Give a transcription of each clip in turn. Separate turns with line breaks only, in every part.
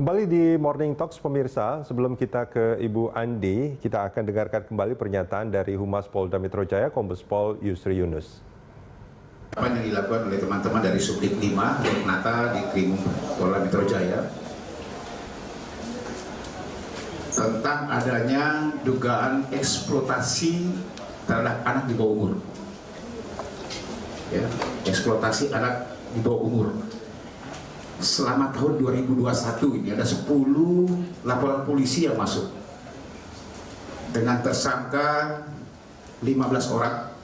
Kembali di Morning Talks pemirsa, sebelum kita ke Ibu Andi, kita akan dengarkan kembali pernyataan dari Humas Polda Metro Jaya, Kombes Pol Yusri Yunus.
Apa yang dilakukan oleh teman-teman dari Subdit 5, Nata di Krim Polda Metro Jaya tentang adanya dugaan eksploitasi terhadap anak di bawah umur. Ya, eksploitasi anak di bawah umur. Selama tahun 2021 ini ada 10 laporan polisi yang masuk dengan tersangka 15 orang.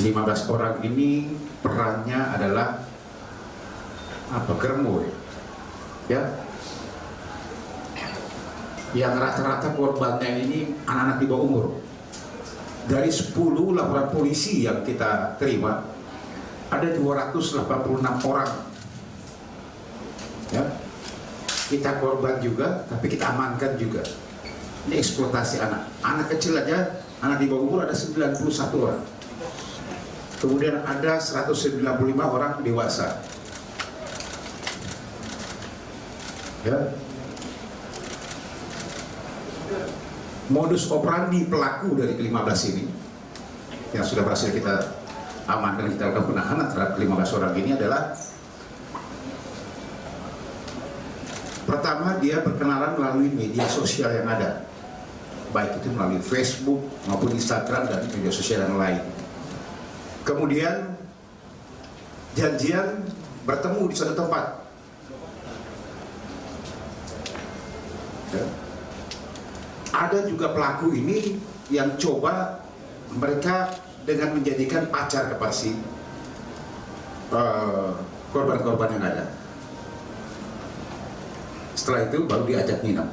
15 orang ini perannya adalah germo ya. Yang rata-rata korbannya ini anak-anak di bawah umur. Dari 10 laporan polisi yang kita terima, ada 286 orang ya. Kita korban juga, tapi kita amankan juga. Ini eksploitasi anak kecil aja, anak di bawah umur ada 91 orang. Kemudian ada 195 orang dewasa ya. Modus operandi pelaku dari ke-15 ini yang sudah berhasil kita amankan, kita lakukan penahanan terhadap 15 orang ini adalah: pertama, dia berkenalan melalui media sosial yang ada, baik itu melalui Facebook maupun Instagram dan media sosial yang lain. Kemudian janjian bertemu di suatu tempat ya. Ada juga pelaku ini yang coba mereka dengan menjadikan pacar kepada si korban-korban yang ada. Setelah itu baru diajak nginep.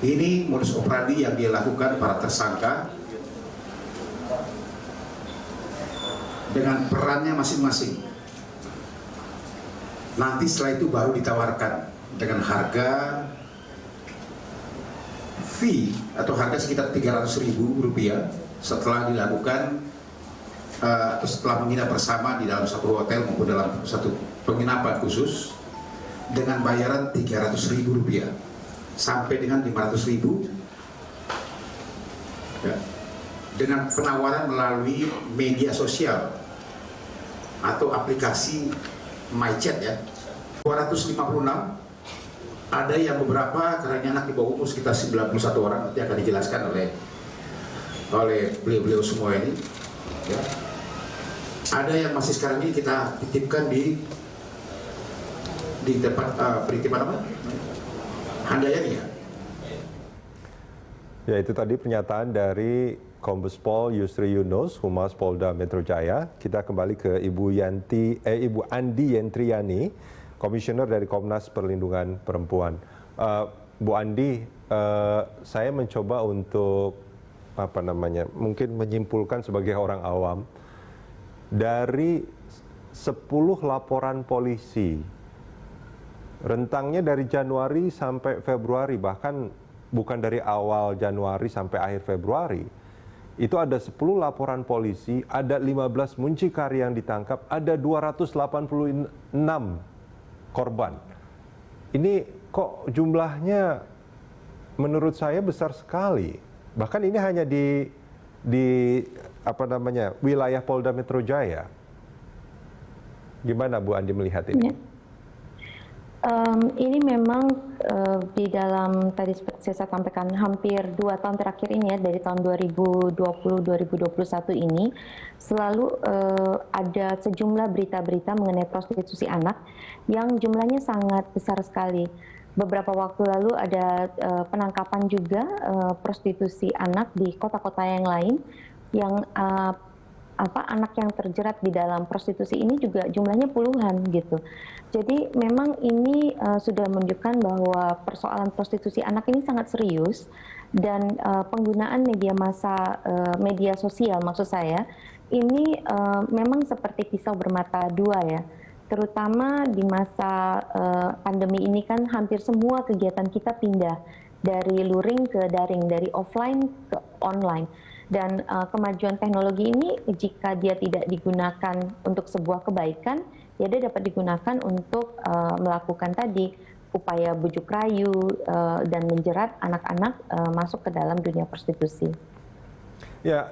Ini modus operandi yang dilakukan para tersangka dengan perannya masing-masing. Nanti setelah itu baru ditawarkan dengan harga fee atau harga sekitar Rp300.000 setelah dilakukan atau setelah menginap bersama di dalam satu hotel maupun dalam satu penginapan khusus dengan bayaran Rp300.000 sampai dengan Rp500.000 ya, dengan penawaran melalui media sosial atau aplikasi MyChat ya. 256 ada yang beberapa karena anak di bawah umur sekitar 91 orang, nanti akan dijelaskan oleh beliau-beliau semua ini ya. Ada yang masih sekarang ini kita titipkan di tempat penitipan apa? Handayani ya.
Ya, itu tadi pernyataan dari Kombes Pol Yusri Yunus, Humas Polda Metro Jaya. Kita kembali ke Ibu Andi Yentriani, Komisioner dari Komnas Perlindungan Perempuan. Bu Andi, saya mencoba untuk mungkin menyimpulkan sebagai orang awam dari 10 laporan polisi, rentangnya dari Januari sampai Februari, bahkan bukan dari awal Januari sampai akhir Februari. Itu ada 10 laporan polisi, ada 15 muncikari yang ditangkap, ada 286 korban. Ini kok jumlahnya menurut saya besar sekali. Bahkan ini hanya di wilayah Polda Metro Jaya. Gimana Bu Andi melihat ini?
Ini memang di dalam tadi seperti saya sampaikan hampir 2 tahun terakhir ini ya, dari tahun 2020-2021 ini selalu ada sejumlah berita-berita mengenai prostitusi anak yang jumlahnya sangat besar sekali. Beberapa waktu lalu ada penangkapan juga prostitusi anak di kota-kota yang lain yang anak yang terjerat di dalam prostitusi ini juga jumlahnya puluhan gitu. Jadi memang ini sudah menunjukkan bahwa persoalan prostitusi anak ini sangat serius dan penggunaan media sosial maksud saya ini memang seperti pisau bermata dua ya. Terutama di masa pandemi ini kan hampir semua kegiatan kita pindah dari luring ke daring, dari offline ke online. Dan kemajuan teknologi ini jika dia tidak digunakan untuk sebuah kebaikan, ya dia dapat digunakan untuk melakukan tadi upaya bujuk rayu dan menjerat anak-anak masuk ke dalam dunia prostitusi.
Ya,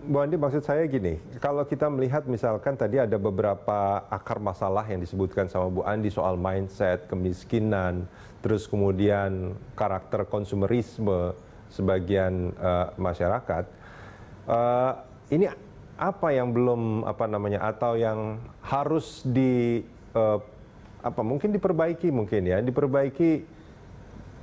Bu Andi, maksud saya gini, kalau kita melihat misalkan tadi ada beberapa akar masalah yang disebutkan sama Bu Andi soal mindset, kemiskinan, terus kemudian karakter konsumerisme sebagian masyarakat. Ini apa yang belum atau yang harus mungkin diperbaiki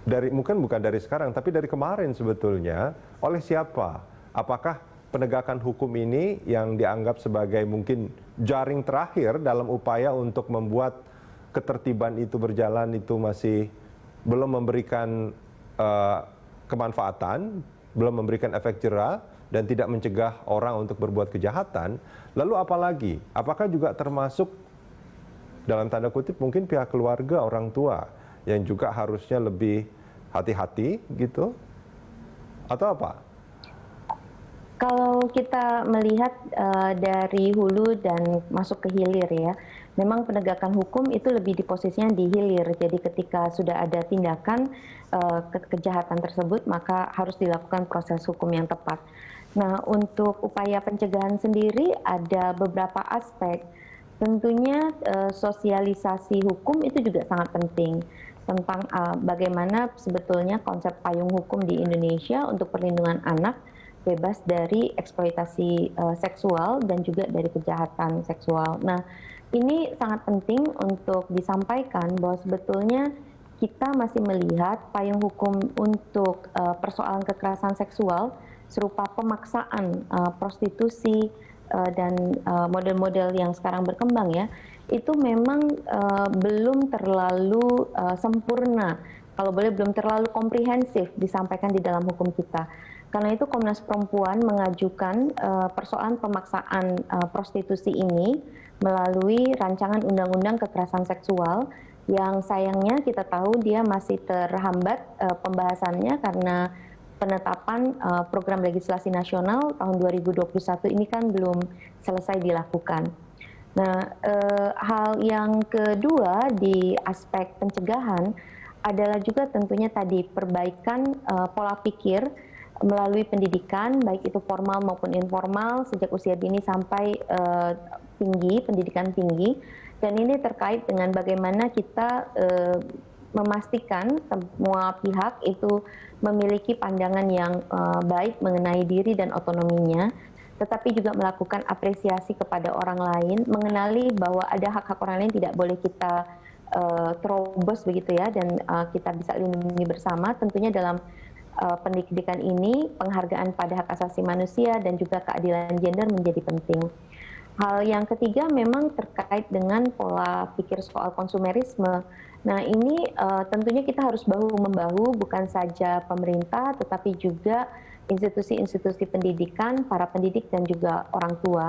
dari bukan dari sekarang tapi dari kemarin sebetulnya oleh siapa? Apakah penegakan hukum ini yang dianggap sebagai mungkin jaring terakhir dalam upaya untuk membuat ketertiban itu berjalan itu masih belum memberikan kemanfaatan, belum memberikan efek jera dan tidak mencegah orang untuk berbuat kejahatan, lalu apalagi? Apakah juga termasuk dalam tanda kutip mungkin pihak keluarga, orang tua yang juga harusnya lebih hati-hati gitu? Atau apa?
Kalau kita melihat dari hulu dan masuk ke hilir ya, memang penegakan hukum itu lebih di posisinya di hilir. Jadi ketika sudah ada tindakan kejahatan tersebut, maka harus dilakukan proses hukum yang tepat. Nah, untuk upaya pencegahan sendiri ada beberapa aspek. Tentunya sosialisasi hukum itu juga sangat penting tentang bagaimana sebetulnya konsep payung hukum di Indonesia untuk perlindungan anak bebas dari eksploitasi seksual dan juga dari kejahatan seksual. Nah, ini sangat penting untuk disampaikan bahwa sebetulnya kita masih melihat payung hukum untuk persoalan kekerasan seksual serupa pemaksaan, prostitusi, dan model-model yang sekarang berkembang ya, itu memang belum terlalu sempurna, kalau boleh belum terlalu komprehensif disampaikan di dalam hukum kita. Karena itu Komnas Perempuan mengajukan persoalan pemaksaan prostitusi ini melalui rancangan undang-undang kekerasan seksual yang sayangnya kita tahu dia masih terhambat pembahasannya karena penetapan program legislasi nasional tahun 2021 ini kan belum selesai dilakukan. Nah, hal yang kedua di aspek pencegahan adalah juga tentunya tadi perbaikan pola pikir melalui pendidikan, baik itu formal maupun informal, sejak usia dini sampai tinggi, pendidikan tinggi. Dan ini terkait dengan bagaimana kita memastikan semua pihak itu memiliki pandangan yang baik mengenai diri dan otonominya, tetapi juga melakukan apresiasi kepada orang lain, mengenali bahwa ada hak-hak orang lain tidak boleh kita terobos begitu ya, dan kita bisa lindungi bersama. Tentunya dalam pendidikan ini penghargaan pada hak asasi manusia dan juga keadilan gender menjadi penting. Hal yang ketiga memang terkait dengan pola pikir soal konsumerisme. Nah, ini tentunya kita harus bahu-membahu, bukan saja pemerintah tetapi juga institusi-institusi pendidikan, para pendidik dan juga orang tua.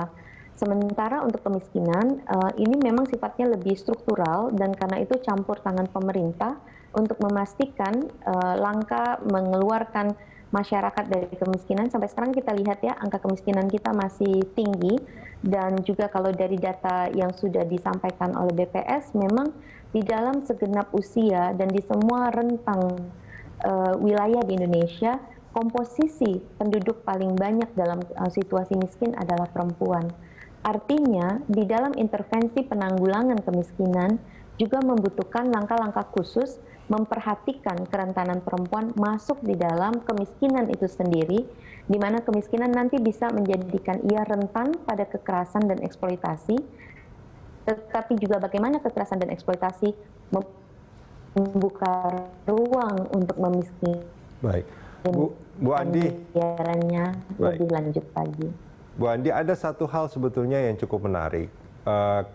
Sementara untuk kemiskinan ini memang sifatnya lebih struktural dan karena itu campur tangan pemerintah untuk memastikan langkah mengeluarkan masyarakat dari kemiskinan. Sampai sekarang kita lihat ya, angka kemiskinan kita masih tinggi, dan juga kalau dari data yang sudah disampaikan oleh BPS, memang di dalam segenap usia dan di semua rentang wilayah di Indonesia, komposisi penduduk paling banyak dalam situasi miskin adalah perempuan. Artinya, di dalam intervensi penanggulangan kemiskinan juga membutuhkan langkah-langkah khusus memperhatikan kerentanan perempuan masuk di dalam kemiskinan itu sendiri, di mana kemiskinan nanti bisa menjadikan ia rentan pada kekerasan dan eksploitasi, tetapi juga bagaimana kekerasan dan eksploitasi membuka ruang untuk memiskinkan.
Baik, Bu Andi,
lebih lanjut lagi.
Bu Andi, ada satu hal sebetulnya yang cukup menarik.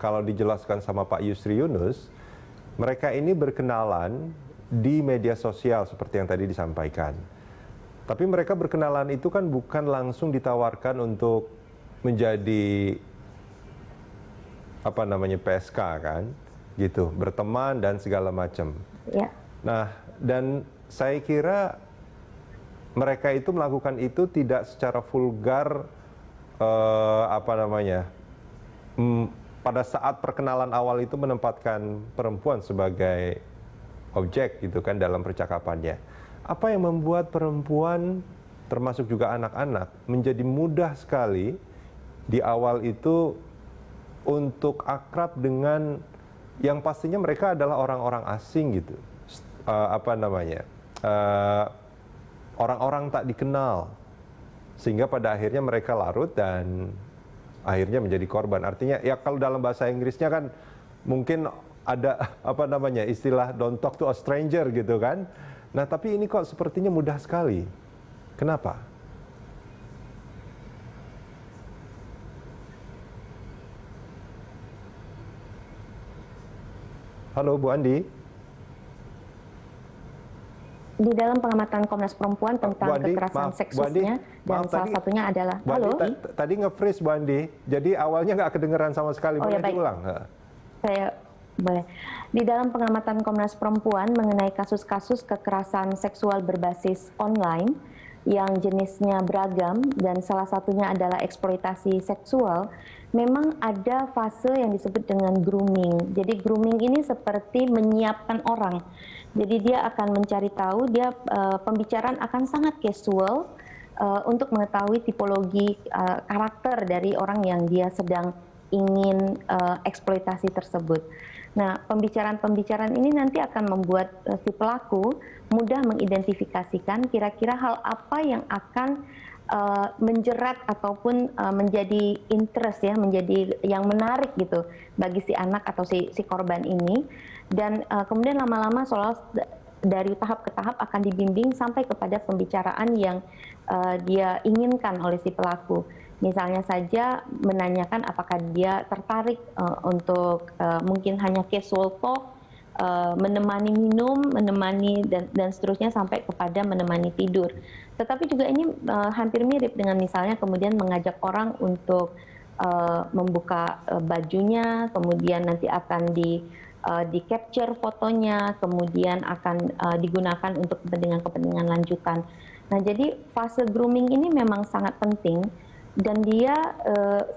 Kalau dijelaskan sama Pak Yusri Yunus, mereka ini berkenalan di media sosial seperti yang tadi disampaikan. Tapi mereka berkenalan itu kan bukan langsung ditawarkan untuk menjadi PSK kan, gitu, berteman dan segala macam.
Ya.
Nah, dan saya kira mereka itu melakukan itu tidak secara vulgar, pada saat perkenalan awal itu menempatkan perempuan sebagai objek gitu kan dalam percakapannya. Apa yang membuat perempuan, termasuk juga anak-anak, menjadi mudah sekali di awal itu untuk akrab dengan yang pastinya mereka adalah orang-orang asing gitu, orang-orang tak dikenal, sehingga pada akhirnya mereka larut dan akhirnya menjadi korban. Artinya ya kalau dalam bahasa Inggrisnya kan mungkin ada istilah don't talk to a stranger gitu kan. Nah tapi ini kok sepertinya mudah sekali. Kenapa? Halo Bu Andi.
Di dalam pengamatan Komnas Perempuan tentang kekerasan seksualnya, dan salah satunya adalah...
Halo? Tadi nge-freeze Bu Andi, jadi awalnya nggak kedengeran sama sekali, boleh diulang?
Saya boleh. Di dalam pengamatan Komnas Perempuan mengenai kasus-kasus kekerasan seksual berbasis online, yang jenisnya beragam dan salah satunya adalah eksploitasi seksual, memang ada fase yang disebut dengan grooming. Jadi grooming ini seperti menyiapkan orang. Jadi dia akan mencari tahu, pembicaraan akan sangat casual untuk mengetahui tipologi karakter dari orang yang dia sedang ingin eksploitasi tersebut. Nah, pembicaraan-pembicaraan ini nanti akan membuat si pelaku mudah mengidentifikasikan kira-kira hal apa yang akan menjerat ataupun menjadi interest ya, menjadi yang menarik gitu bagi si anak atau si korban ini. Dan kemudian lama-lama seolah dari tahap ke tahap akan dibimbing sampai kepada pembicaraan yang dia inginkan oleh si pelaku. Misalnya saja menanyakan apakah dia tertarik untuk mungkin hanya casual talk, menemani minum, menemani dan seterusnya sampai kepada menemani tidur. Tetapi juga ini hampir mirip dengan misalnya kemudian mengajak orang untuk membuka bajunya, kemudian nanti akan di capture fotonya, kemudian akan digunakan untuk kepentingan lanjutan. Nah, jadi fase grooming ini memang sangat penting dan dia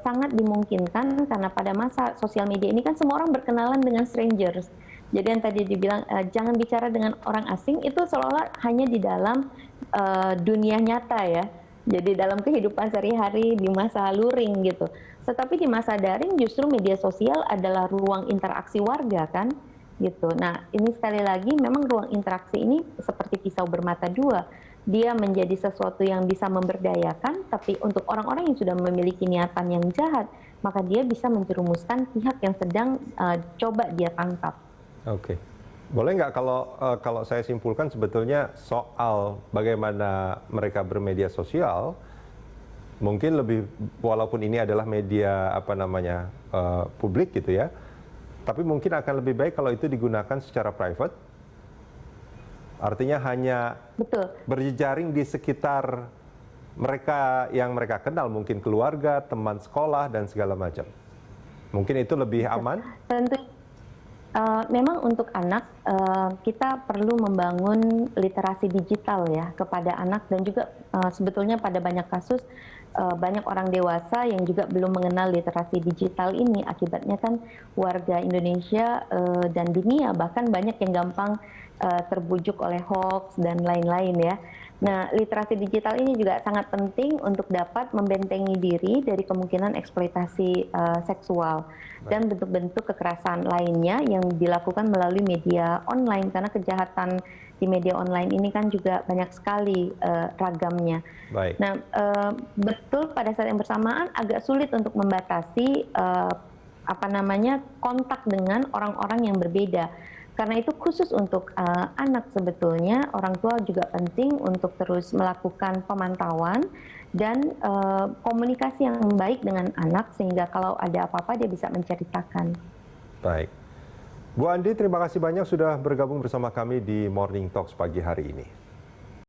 sangat dimungkinkan karena pada masa sosial media ini kan semua orang berkenalan dengan strangers. Jadi yang tadi dibilang jangan bicara dengan orang asing itu seolah-olah hanya di dalam dunia nyata ya. Jadi dalam kehidupan sehari-hari di masa luring gitu. Tetapi di masa daring justru media sosial adalah ruang interaksi warga kan gitu. Nah, ini sekali lagi memang ruang interaksi ini seperti pisau bermata dua. Dia menjadi sesuatu yang bisa memberdayakan, tapi untuk orang-orang yang sudah memiliki niatan yang jahat, maka dia bisa menjerumuskan pihak yang sedang coba dia tangkap.
Oke. Boleh nggak kalau saya simpulkan sebetulnya soal bagaimana mereka bermedia sosial, mungkin lebih, walaupun ini adalah media publik gitu ya, tapi mungkin akan lebih baik kalau itu digunakan secara private, artinya hanya berjejaring di sekitar mereka yang mereka kenal, mungkin keluarga, teman sekolah dan segala macam. Mungkin itu lebih aman?
Tentu. Memang untuk anak kita perlu membangun literasi digital ya kepada anak dan juga sebetulnya pada banyak kasus banyak orang dewasa yang juga belum mengenal literasi digital ini. Akibatnya kan warga Indonesia dan dunia bahkan banyak yang gampang terbujuk oleh hoax dan lain-lain ya. Nah, literasi digital ini juga sangat penting untuk dapat membentengi diri dari kemungkinan eksploitasi seksual dan bentuk-bentuk kekerasan lainnya yang dilakukan melalui media online, karena kejahatan di media online ini kan juga banyak sekali ragamnya.
Baik.
Nah, betul pada saat yang bersamaan agak sulit untuk membatasi kontak dengan orang-orang yang berbeda. Karena itu khusus untuk anak sebetulnya orang tua juga penting untuk terus melakukan pemantauan dan komunikasi yang baik dengan anak sehingga kalau ada apa-apa dia bisa menceritakan.
Baik. Bu Andi, terima kasih banyak sudah bergabung bersama kami di Morning Talks pagi hari ini.